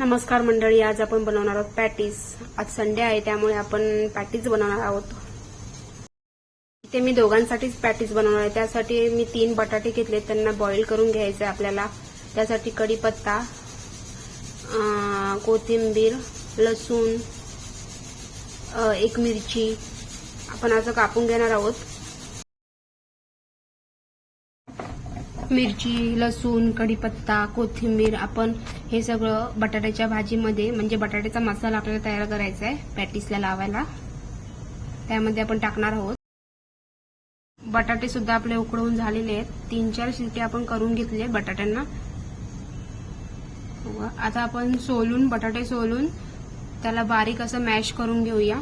नमस्कार मंडळी, आज आपण बनवणार आहोत पॅटीस। आज संडे आहे त्यामुळे आपण पॅटीस बनवणार आहोत। इथे मी दोघांसाठीच पॅटीस बनवणार आहे। त्यासाठी मी 3 बटाटे घेतले, त्यांना बॉईल करून घ्यायचे आपल्याला। त्यासाठी कढीपत्ता, कोथिंबीर, लसूण, एक मिरची आपण असं कापून घेणार आहोत। मिरची, लसूण, कढीपत्ता, कोथिंबीर आपण हे सगळं बटाट्याच्या भाजीमध्ये म्हणजे बटाट्याचा मसाला आपल्याला तयार करायचा आहे पॅटीसला लावायला। त्यामध्ये आपण टाकणार आहोत। बटाटे सुद्धा आपले उकडवून झालेले आहेत। 3-4 शिट्टी आपण करून घेतले बटाट्यांना। आता आपण बटाटे सोलून त्याला बारीक असं मॅश करून घेऊया।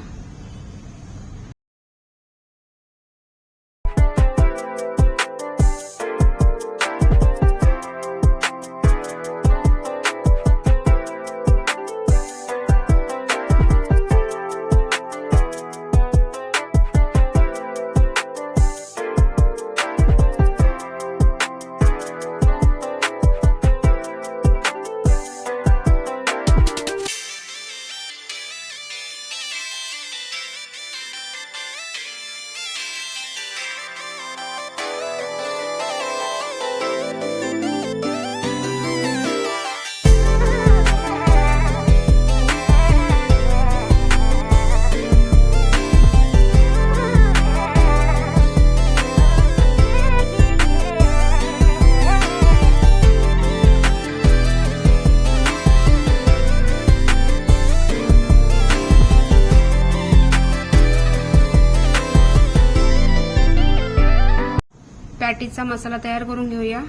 पॅटीसचा मसाला तयार करून घेऊया।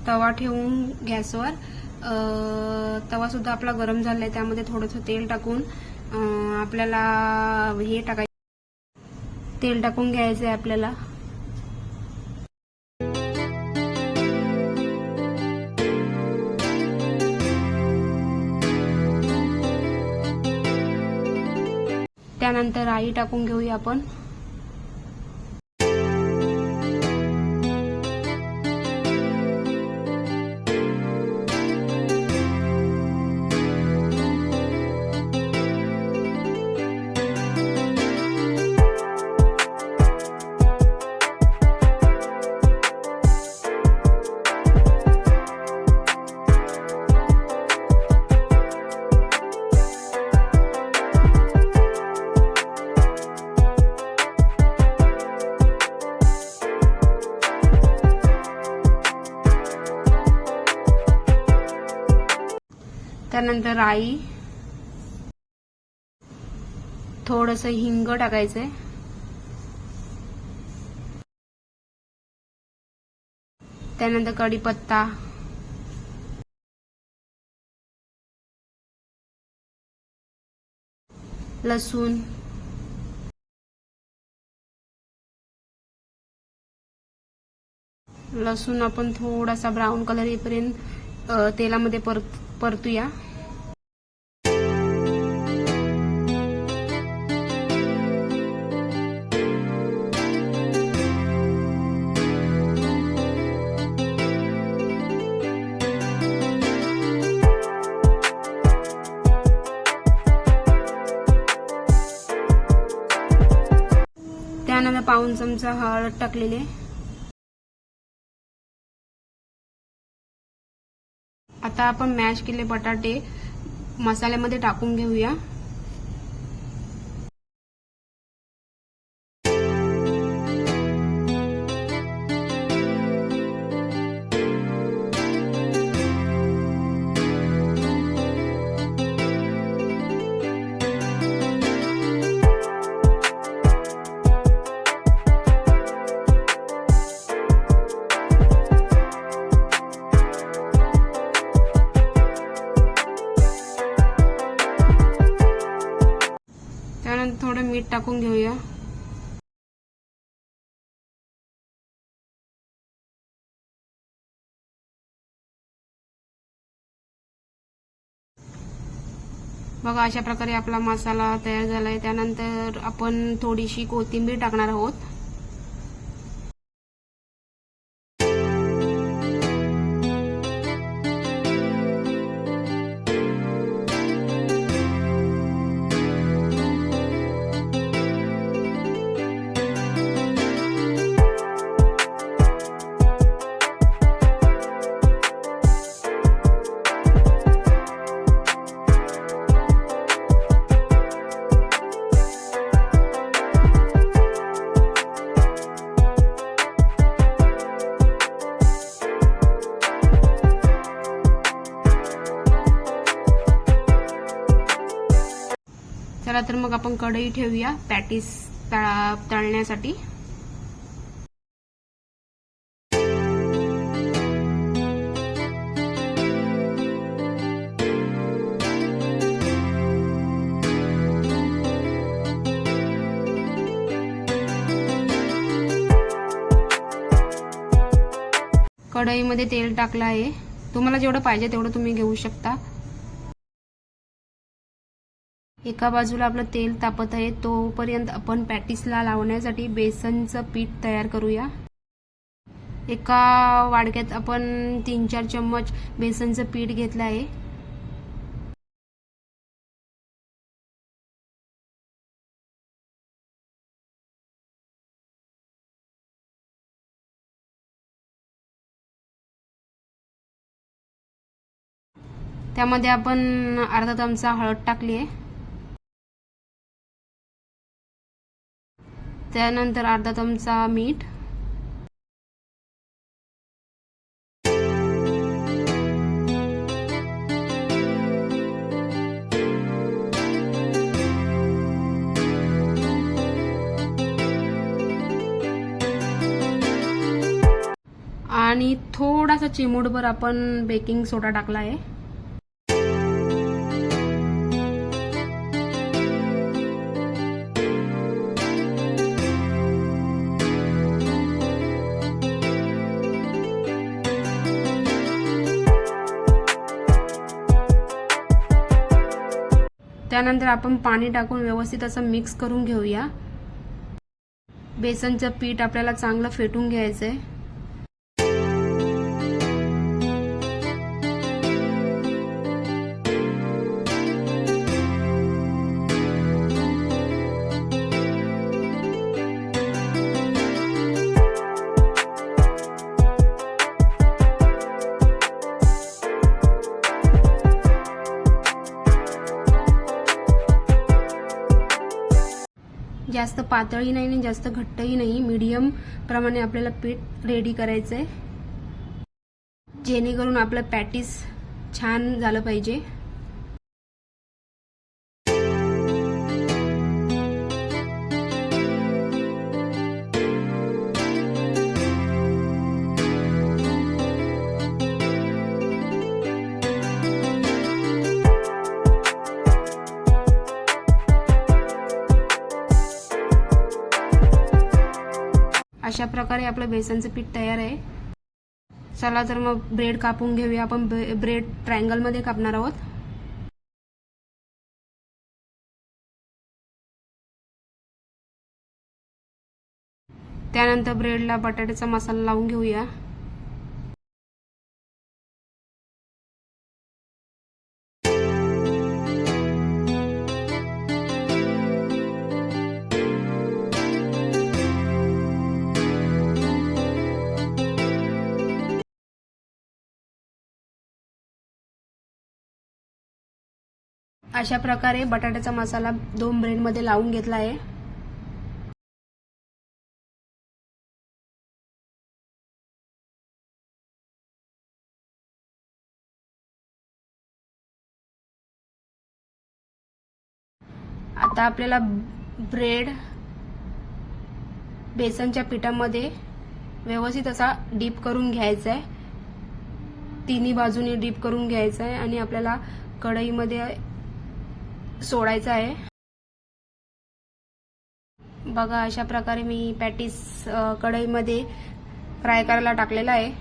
तवा ठेवून गॅसवर, तवा सुद्धा आपला गरम झालाय। त्यामध्ये थोडंसं तेल टाकून आपल्याला तेल टाकून घ्यायचंय आपल्याला। त्यानंतर राई टाकून घेऊया आपण। त्यानंतर राई, थोडंसं हिंग टाकायचंय। त्यानंतर कढीपत्ता, लसूण, आपण थोडासा ब्राऊन कलर येईपर्यंत तेलामध्ये परतूया। त्यानंतर पाऊण चमचा हळद टाकलेली। आता आपण मॅश केले बटाटे मसाल्यामध्ये टाकून घेऊया। त्यानंतर थोडं मीठ टाकून घेऊया। बघा, अशा प्रकारे आपला मसाला तयार झालाय। त्यानंतर आपण थोडीशी कोथिंबीर टाकणार आहोत। चला तर मग आपण कढई ठेवूया पॅटीस तळण्यासाठी. कढईमध्ये तेल टाकलं आहे. तुम्हाला जेवढं पाहिजे तेवढं तुम्ही घेऊ शकता. एका बाजूला आपलं तेल तापत आहे, तोपर्यंत आपण पॅटीसला लावण्यासाठी बेसनचं पीठ तयार करूया. एका वाडक्यात आपण 3-4 चम्मच बेसनचं पीठ घेतलं आहे. त्यामध्ये आपण अर्धा चमचा हळद टाकली आहे. त्यानंतर अर्धा चमचा मीठ, आणि थोडासा चिमूटभर आपण बेकिंग सोडा टाकला आहे. त्यानंतर आपण पाणी टाकून व्यवस्थित असं मिक्स करून घेऊया. बेसनचं पीठ आपल्याला चांगलं फेटून घ्यायचंय. जास्त पातळही नाही आणि जास्त घट्टही नाही, मीडियम प्रमाणे आपल्याला पीठ रेडी करायचंय, जेणेकरून आपलं पॅटीस छान झालं पाहिजे. अशा प्रकारे आपलं बेसनचं पीठ तयार आहे. चला तर मग ब्रेड कापून घेऊया. आपण ब्रेड ट्रायंगल मध्ये कापणार आहोत. त्यानंतर ब्रेडला बटाट्याचा मसाला लावून घेऊया. अशा प्रकारे बटाट्याचा मसाला 2 ब्रेड मध्ये लावून घेतला आहे. आता आपल्याला ब्रेड बेसनच्या पिठामध्ये व्यवस्थित असा डीप करून घ्यायचा आहे. तिन्ही बाजूने डीप करून घ्यायचा आहे आणि आपल्याला कढईमध्ये सोडायचा आहे. बघा, अशा प्रकारे मी पॅटीस कढईमध्ये फ्राय करायला टाकलेला आहे.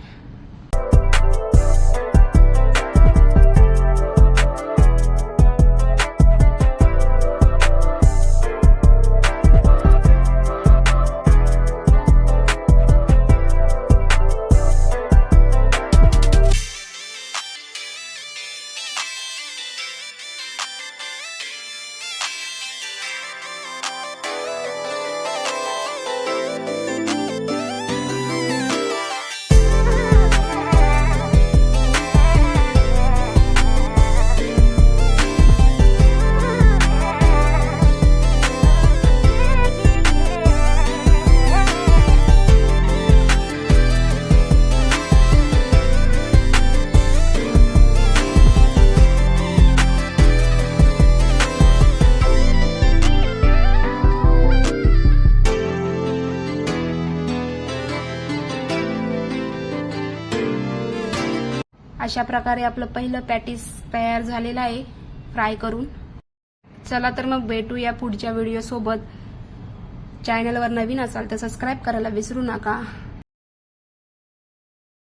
अशा प्रकारे आपलं पहिलं पॅटीस तयार झालेलं आहे फ्राय करून. चला तर मग भेटूया पुढच्या व्हिडिओ सोबत. चॅनलवर नवीन असाल तर सबस्क्राईब करायला विसरू नका.